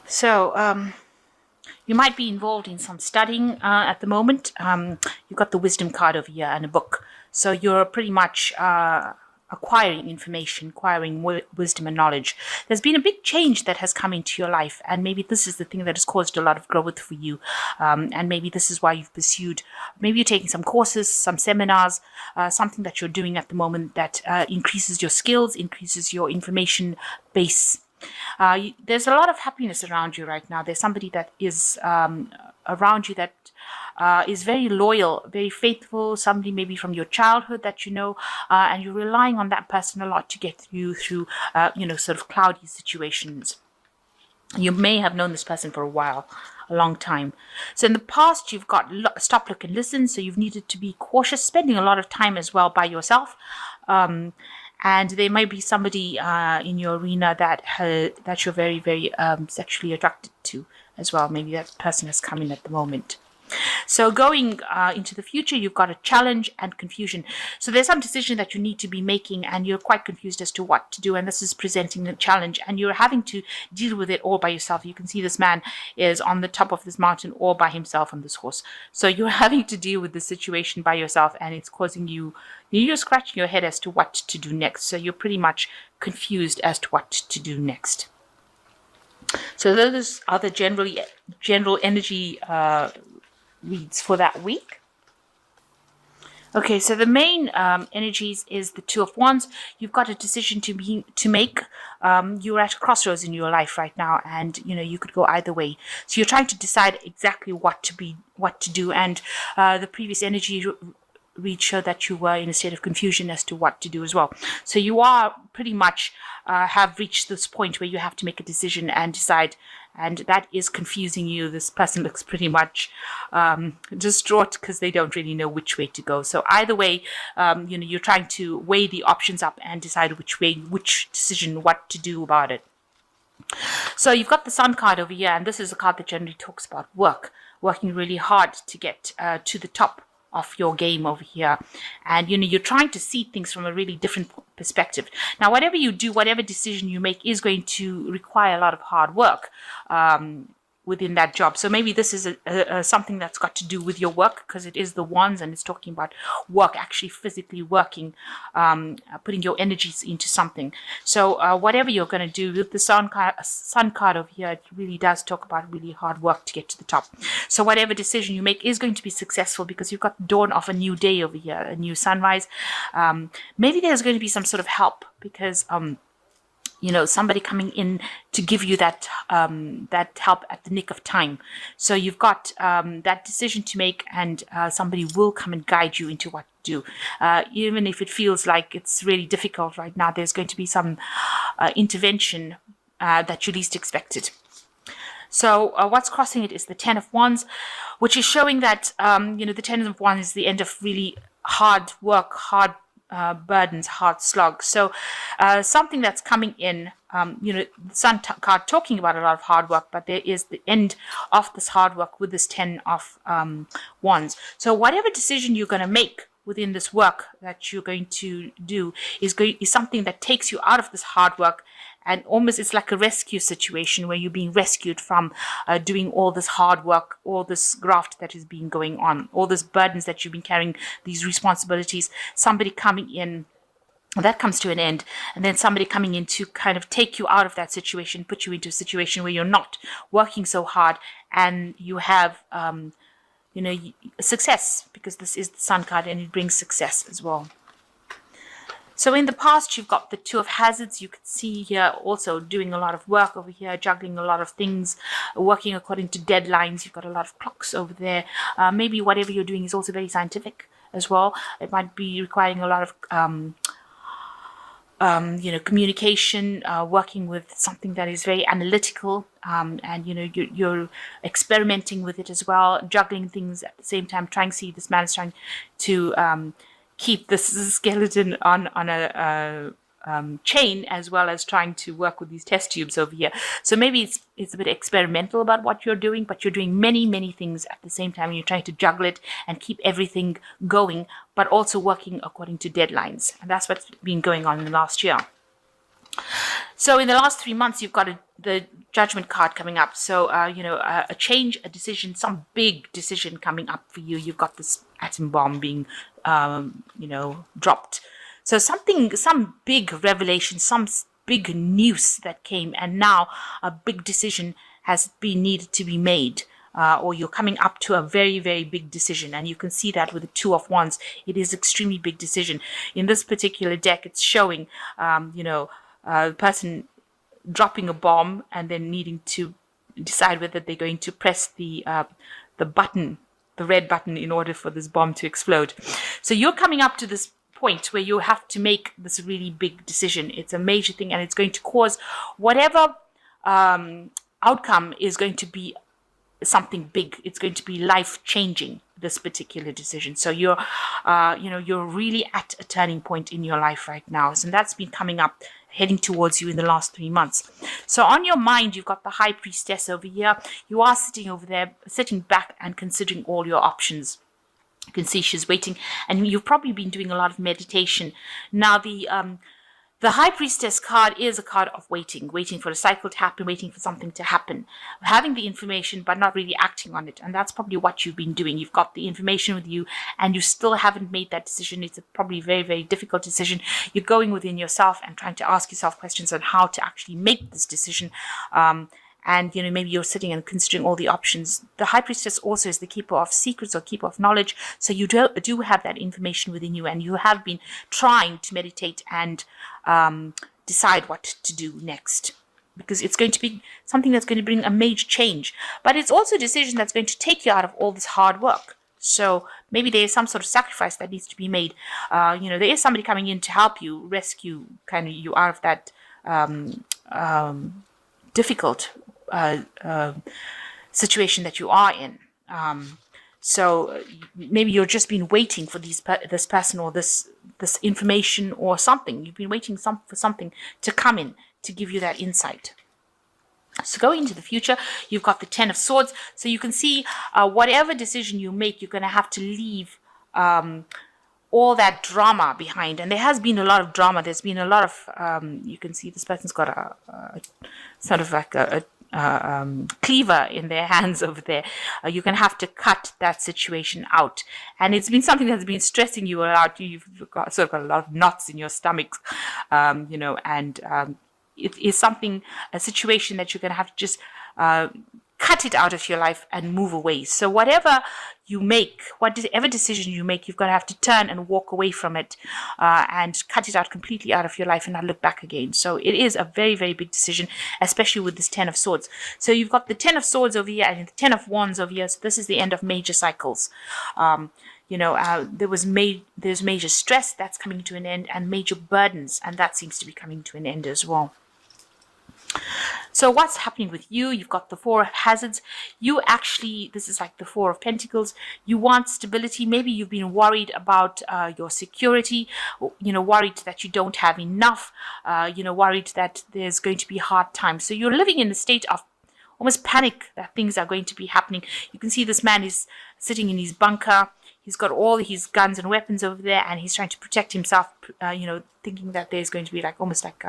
So you might be involved in some studying at the moment. You've got the wisdom card over here and a book. So you're pretty much acquiring information, acquiring wisdom and knowledge. There's been a big change that has come into your life, and maybe this is the thing that has caused a lot of growth for you. And maybe this is why you've pursued, maybe you're taking some courses, some seminars, something that you're doing at the moment that increases your skills, increases your information base. There's a lot of happiness around you right now. There's somebody that is around you that is very loyal, very faithful, somebody maybe from your childhood that you know, and you're relying on that person a lot to get you through, sort of cloudy situations. You may have known this person for a while, a long time. So in the past, you've got stop, look, and listen. So you've needed to be cautious, spending a lot of time as well by yourself. And there might be somebody in your arena that you're very, very sexually attracted to as well. Maybe that person has come in at the moment. So going into the future, you've got a challenge and confusion. So there's some decision that you need to be making, and you're quite confused as to what to do. And this is presenting a challenge, and you're having to deal with it all by yourself. You can see this man is on the top of this mountain all by himself on this horse. So you're having to deal with the situation by yourself, and it's causing you're scratching your head as to what to do next. So you're pretty much confused as to what to do next. So those are the general energy reads for that week. Okay, so the main energies is the Two of Wands. You've got a decision to make. You're at a crossroads in your life right now, and you could go either way. So you're trying to decide exactly what to do. And the previous energy read show that you were in a state of confusion as to what to do as well. So you are pretty much have reached this point where you have to make a decision and decide, and that is confusing you. This person looks pretty much distraught because they don't really know which way to go. So either way, you're trying to weigh the options up and decide which decision, what to do about it. So you've got the Sun card over here, and this is a card that generally talks about working really hard to get to the top of your game over here. And you're trying to see things from a really different perspective. Now, whatever you do, whatever decision you make is going to require a lot of hard work within that job. So maybe this is something that's got to do with your work, because it is the Wands and it's talking about work, actually physically working, putting your energies into something. So whatever you're going to do with the Sun card over here, it really does talk about really hard work to get to the top. So whatever decision you make is going to be successful, because you've got the dawn of a new day over here, a new sunrise. Maybe there's going to be some sort of help, because somebody coming in to give you that help at the nick of time. So you've got that decision to make, and somebody will come and guide you into what to do. Even if it feels like it's really difficult right now, there's going to be some intervention that you least expected. So what's crossing it is the Ten of Wands, which is showing that, the Ten of Wands is the end of really hard work, hard burdens, hard slugs. So something that's coming in, the Sun card talking about a lot of hard work, but there is the end of this hard work with this Ten of Wands. So whatever decision you're going to make within this work that you're going to do is something that takes you out of this hard work, and almost it's like a rescue situation where you're being rescued from doing all this hard work, all this graft that has been going on, all these burdens that you've been carrying, these responsibilities, somebody coming in, that comes to an end, and then somebody coming in to kind of take you out of that situation, put you into a situation where you're not working so hard, and you have success, because this is the Sun card and it brings success as well. So in the past, you've got the Two of Hazards. You can see here also doing a lot of work over here, juggling a lot of things, working according to deadlines. You've got a lot of clocks over there. Maybe whatever you're doing is also very scientific as well. It might be requiring a lot of communication, working with something that is very analytical, and you're experimenting with it as well, juggling things at the same time. This man is trying to keep this skeleton on a chain, as well as trying to work with these test tubes over here. So maybe it's a bit experimental about what you're doing, but you're doing many things at the same time, and you're trying to juggle it and keep everything going, but also working according to deadlines. And that's what's been going on in the last year. So in the last 3 months, you've got a the Judgment card coming up. So, a change, a decision, some big decision coming up for you. You've got this atom bomb being, dropped. So some big revelation, some big news that came, and now a big decision has been needed to be made. Or you're coming up to a very, very big decision. And you can see that with the Two of Wands. It is extremely big decision. In this particular deck, it's showing, the person dropping a bomb and then needing to decide whether they're going to press the button, the red button, in order for this bomb to explode. So you're coming up to this point where you have to make this really big decision. It's a major thing, and it's going to cause whatever outcome is going to be something big. It's going to be life changing, this particular decision. So you're really at a turning point in your life right now. So that's been coming up, heading towards you in the last 3 months. So on your mind, you've got the High Priestess over here. You are sitting over there, sitting back and considering all your options. You can see she's waiting, and you've probably been doing a lot of meditation. Now, the High Priestess card is a card of waiting for a cycle to happen, waiting for something to happen, having the information but not really acting on it. And that's probably what you've been doing. You've got the information with you and you still haven't made that decision. It's a probably very, very difficult decision. You're going within yourself and trying to ask yourself questions on how to actually make this decision. And, maybe you're sitting and considering all the options. The High Priestess also is the keeper of secrets or keeper of knowledge. So you do have that information within you, and you have been trying to meditate and decide what to do next. Because it's going to be something that's going to bring a major change. But it's also a decision that's going to take you out of all this hard work. So maybe there is some sort of sacrifice that needs to be made. There is somebody coming in to help you, rescue kind of you out of that difficult situation that you are in. So maybe you've just been waiting for this person or this information or something. You've been waiting for something to come in to give you that insight. So going into the future, you've got the Ten of Swords. So you can see whatever decision you make, you're going to have to leave all that drama behind. And there has been a lot of drama. There's been a lot of, you can see this person's got a sort of like a cleaver in their hands over there. You're going to have to cut that situation out. And it's been something that's been stressing you out. You've got a lot of knots in your stomach, it is a situation that you're going to have to just cut it out of your life and move away. So whatever you make, whatever decision you make, you've got to have to turn and walk away from it and cut it out completely out of your life and not look back again. So it is a very, very big decision, especially with this Ten of Swords. So you've got the Ten of Swords over here and the Ten of Wands over here. So this is the end of major cycles. There's major stress that's coming to an end, and major burdens, and that seems to be coming to an end as well. So what's happening with you? You've got the Four of Hazards. This is like the Four of Pentacles. You want stability. Maybe you've been worried about your security, worried that you don't have enough, worried that there's going to be hard times. So you're living in a state of almost panic that things are going to be happening. You can see this man is sitting in his bunker. He's got all his guns and weapons over there, and he's trying to protect himself, thinking that there's going to be almost like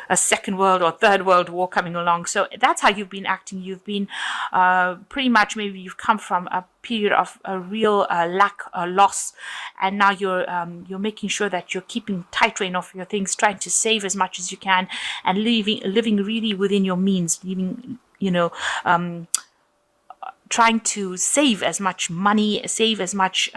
a second world or third world war coming along. So that's how you've been acting. You've been pretty much, maybe you've come from a period of a real lack, loss, and now you're making sure that you're keeping tight rein of your things, trying to save as much as you can, and living really within your means, trying to save as much money, save as much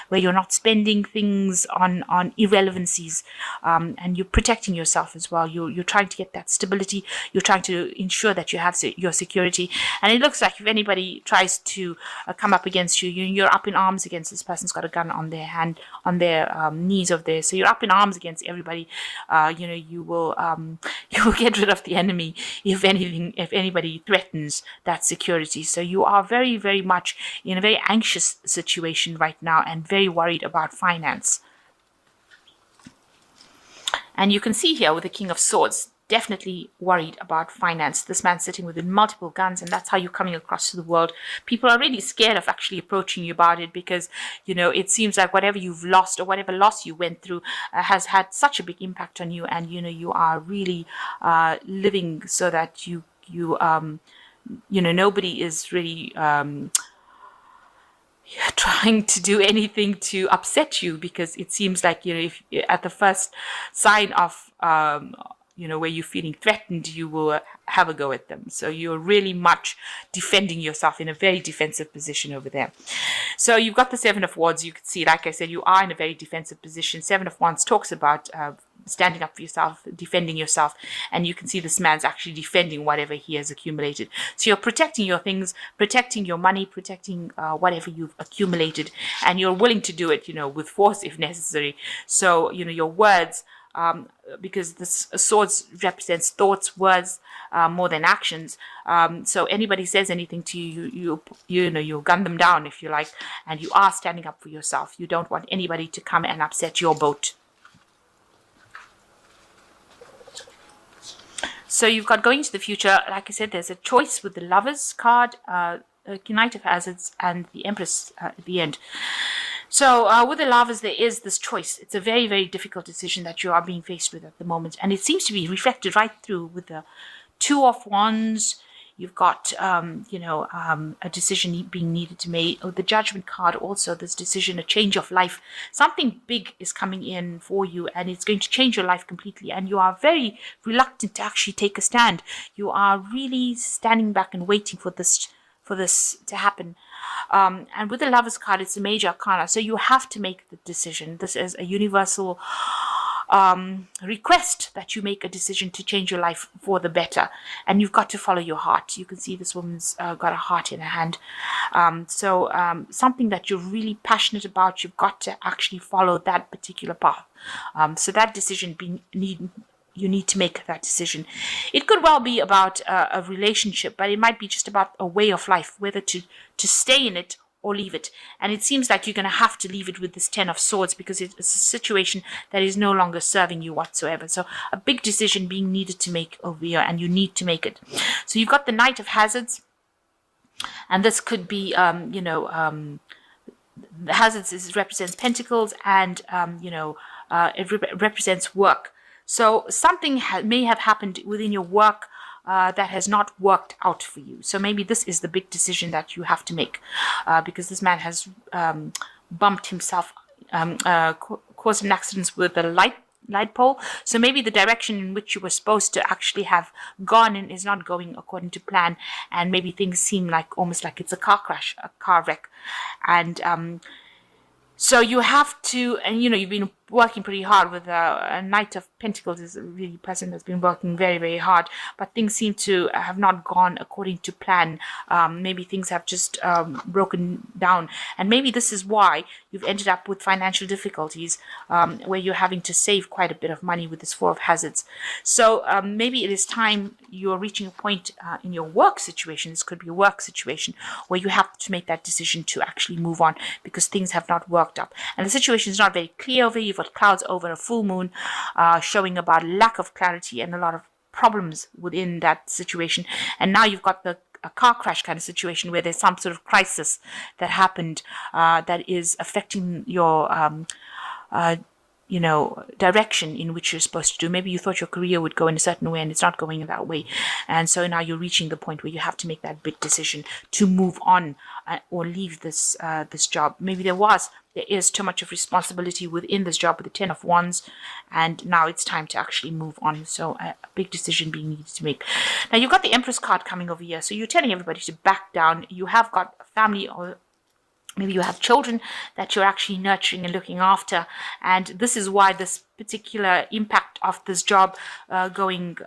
where you're not spending things on irrelevancies, and you're protecting yourself as well. You're trying to get that stability. You're trying to ensure that you have your security. And it looks like if anybody tries to come up against you, you're up in arms against this person's got a gun on their hand, on their knees over there. So you're up in arms against everybody. You will get rid of the enemy if anybody threatens that security. So you are very, very much in a very anxious situation right now and very worried about finance. And you can see here with the King of Swords, definitely worried about finance. This man's sitting with multiple guns, and that's how you're coming across to the world. People are really scared of actually approaching you about it, because it seems like whatever you've lost or whatever loss you went through has had such a big impact on you, and you are really living so that nobody is really trying to do anything to upset you, because it seems like if at the first sign of where you're feeling threatened, you will have a go at them. So you're really much defending yourself, in a very defensive position over there. So you've got the Seven of Wands. You can see, like I said, you are in a very defensive position. Seven of Wands talks about standing up for yourself, defending yourself, and you can see this man's actually defending whatever he has accumulated. So you're protecting your things, protecting your money, protecting whatever you've accumulated, and you're willing to do it, with force if necessary. So your words, because this swords represents thoughts, words, more than actions. So anybody says anything to you, you'll gun them down, if you like, and you are standing up for yourself. You don't want anybody to come and upset your boat. So you've got going to the future. Like I said, there's a choice with the Lovers card, Knight of Hazards, and the Empress at the end. So with the Lovers, there is this choice. It's a very, very difficult decision that you are being faced with at the moment. And it seems to be reflected right through with the Two of Wands. You've got, a decision being needed to make. Oh, the Judgment card also, this decision, a change of life. Something big is coming in for you, and it's going to change your life completely. And you are very reluctant to actually take a stand. You are really standing back and waiting for this to happen. And with the Lovers card, it's a major arcana. So you have to make the decision. This is a universal request that you make a decision to change your life for the better, and you've got to follow your heart. You can see this woman's got a heart in her hand. Something that you're really passionate about, you've got to actually follow that particular path. So that decision you need to make that decision. It could well be about a relationship, but it might be just about a way of life, whether to stay in it or leave it. And it seems like you're going to have to leave it with this Ten of Swords, because it's a situation that is no longer serving you whatsoever. So a big decision being needed to make over here, and you need to make it. So you've got the Knight of Hazards, and this could be, the Hazards represents Pentacles, and, it represents work. So something may have happened within your work that has not worked out for you. So maybe this is the big decision that you have to make, because this man has bumped himself, caused an accident with a light pole. So maybe the direction in which you were supposed to actually have gone in is not going according to plan, and maybe things seem like almost like it's a car crash, a car wreck. And so you have to, and you've been working pretty hard with a Knight of Pentacles is a really person that's been working very, very hard, but things seem to have not gone according to plan. Maybe things have just broken down, and maybe this is why you've ended up with financial difficulties, where you're having to save quite a bit of money with this Four of Hazards. So maybe it is time you're reaching a point in your work situation. This could be a work situation where you have to make that decision to actually move on, because things have not worked out, and the situation is not very clear over you. You've got clouds over a full moon, showing about lack of clarity and a lot of problems within that situation. And now you've got a car crash kind of situation where there's some sort of crisis that happened that is affecting your direction in which you're supposed to do. Maybe you thought your career would go in a certain way and it's not going in that way. And so now you're reaching the point where you have to make that big decision to move on or leave this job. Maybe there is too much of responsibility within this job with the Ten of Wands, and now it's time to actually move on. So a big decision being needed to make. Now you've got the Empress card coming over here. So you're telling everybody to back down. You have got a family, or maybe you have children that you're actually nurturing and looking after. And this is why this particular impact of this job going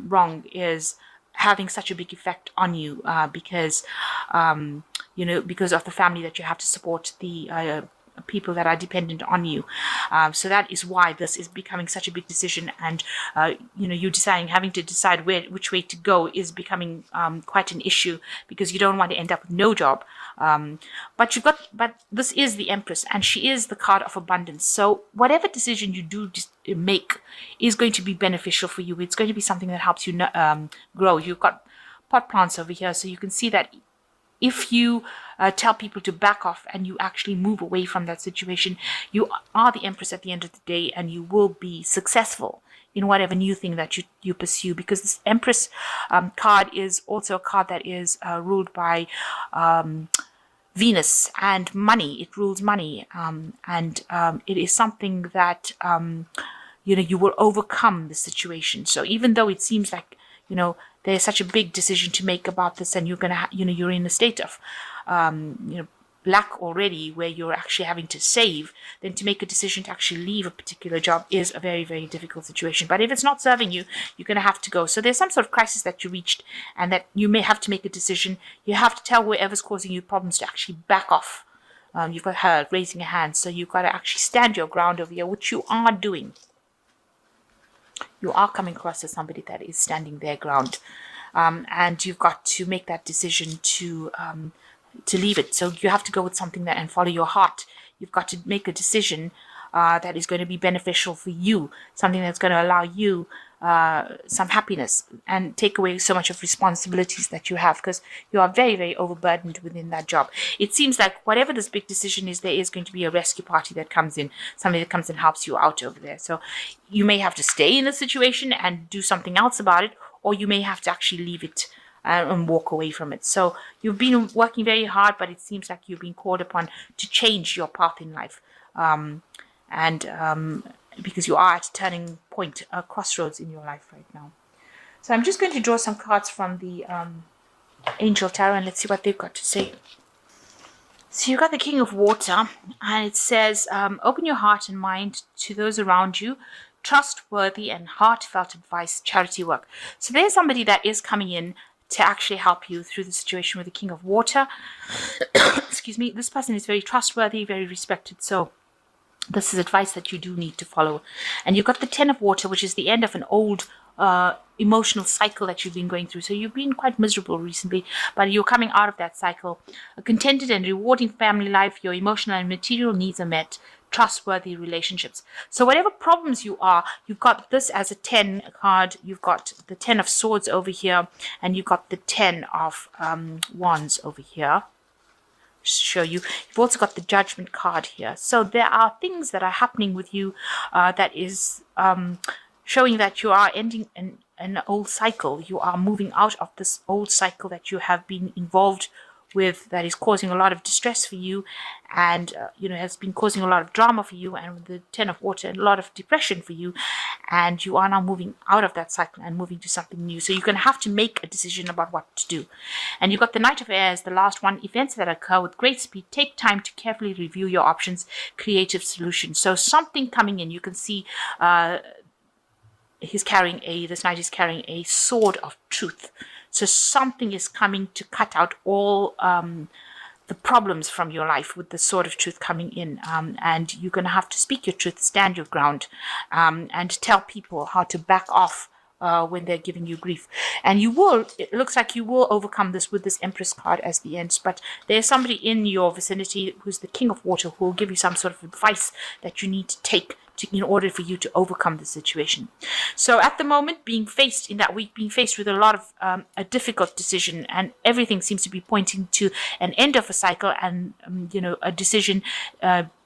wrong is having such a big effect on you, because of the family that you have to support, the people that are dependent on you. So that is why this is becoming such a big decision, and you having to decide which way to go is becoming quite an issue, because you don't want to end up with no job. But this is the Empress, and she is the card of abundance. So whatever decision you do make is going to be beneficial for you. It's going to be something that helps you grow. You've got pot plants over here, so you can see that if you tell people to back off and you actually move away from that situation, you are the Empress at the end of the day, and you will be successful in whatever new thing that you pursue, because this Empress card is also a card that is ruled by Venus and money. It rules money, and it is something that you will overcome the situation. So even though it seems like there's such a big decision to make about this, and you're in a state of lack already, where you're actually having to save, then to make a decision to actually leave a particular job is a very, very difficult situation. But if it's not serving you, you're going to have to go. So there's some sort of crisis that you reached, and that you may have to make a decision. You have to tell whoever's causing you problems to actually back off. You've got her raising a hand, so you've got to actually stand your ground over here, which you are doing. You are coming across as somebody that is standing their ground, and you've got to make that decision to leave it. So you have to go with something and follow your heart. You've got to make a decision that is going to be beneficial for you, something that's going to allow you some happiness and take away so much of responsibilities that you have, because you are very, very overburdened within that job. It seems like whatever this big decision is, there is going to be a rescue party that comes in, somebody that comes and helps you out over there. So you may have to stay in the situation and do something else about it, or you may have to actually leave it and walk away from it. So you've been working very hard, but it seems like you've been called upon to change your path in life. Because you are at a turning point, a crossroads in your life right now. So I'm just going to draw some cards from the Angel Tarot, and let's see what they've got to say. So you've got the King of Water, and it says, open your heart and mind to those around you. Trustworthy and heartfelt advice, charity work. So there's somebody that is coming in to actually help you through the situation with the King of Water. Excuse me. This person is very trustworthy, very respected. So this is advice that you do need to follow. And you've got the Ten of Water, which is the end of an old emotional cycle that you've been going through. So you've been quite miserable recently, but you're coming out of that cycle. A contented and rewarding family life, your emotional and material needs are met, trustworthy relationships. So whatever problems you are, you've got this as a 10 card. You've got the 10 of Swords over here, and you've got the 10 of Wands over here. Show you. You've also got the Judgment card here. So there are things that are happening with you that is showing that you are ending an old cycle. You are moving out of this old cycle that you have been involved with, that is causing a lot of distress for you, and has been causing a lot of drama for you, and with the Ten of Water, a lot of depression for you, and you are now moving out of that cycle and moving to something new. So you're going to have to make a decision about what to do. And you've got the Knight of Air as the last one. Events that occur with great speed, take time to carefully review your options, creative solutions. So something coming in. You can see this knight is carrying a sword of truth. So something is coming to cut out all the problems from your life with the sword of truth coming in. And you're going to have to speak your truth, stand your ground, and tell people how to back off when they're giving you grief. And it looks like you will overcome this with this Empress card as the end. But there's somebody in your vicinity who's the King of Water who will give you some sort of advice that you need to take in order for you to overcome the situation. So at the moment, being faced with a lot of a difficult decision, and everything seems to be pointing to an end of a cycle, and a decision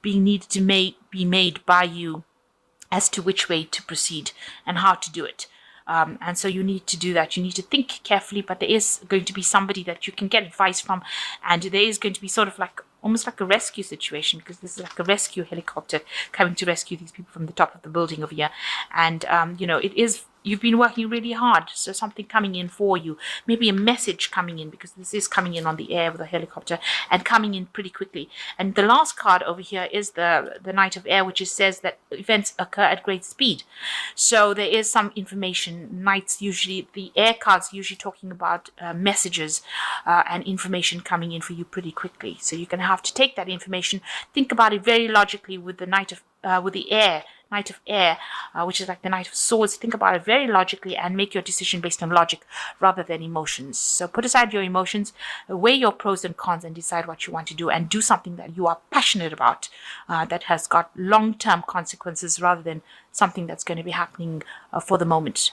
being needed to be made by you as to which way to proceed and how to do it. And so you need to do that. You need to think carefully, but there is going to be somebody that you can get advice from, and there is going to be sort of almost like a rescue situation, because this is like a rescue helicopter coming to rescue these people from the top of the building over here. And it is you've been working really hard, so something coming in for you, maybe a message coming in, because this is coming in on the air with a helicopter and coming in pretty quickly. And the last card over here is the Knight of Air, which says that events occur at great speed. So there is some information. Knights usually, the air cards usually talking about messages and information coming in for you pretty quickly. So you're going to have to take that information, think about it very logically with the with the air. Knight of Air, which is like the Knight of Swords. Think about it very logically and make your decision based on logic rather than emotions. So put aside your emotions, weigh your pros and cons, and decide what you want to do, and do something that you are passionate about, that has got long-term consequences rather than something that's going to be happening for the moment.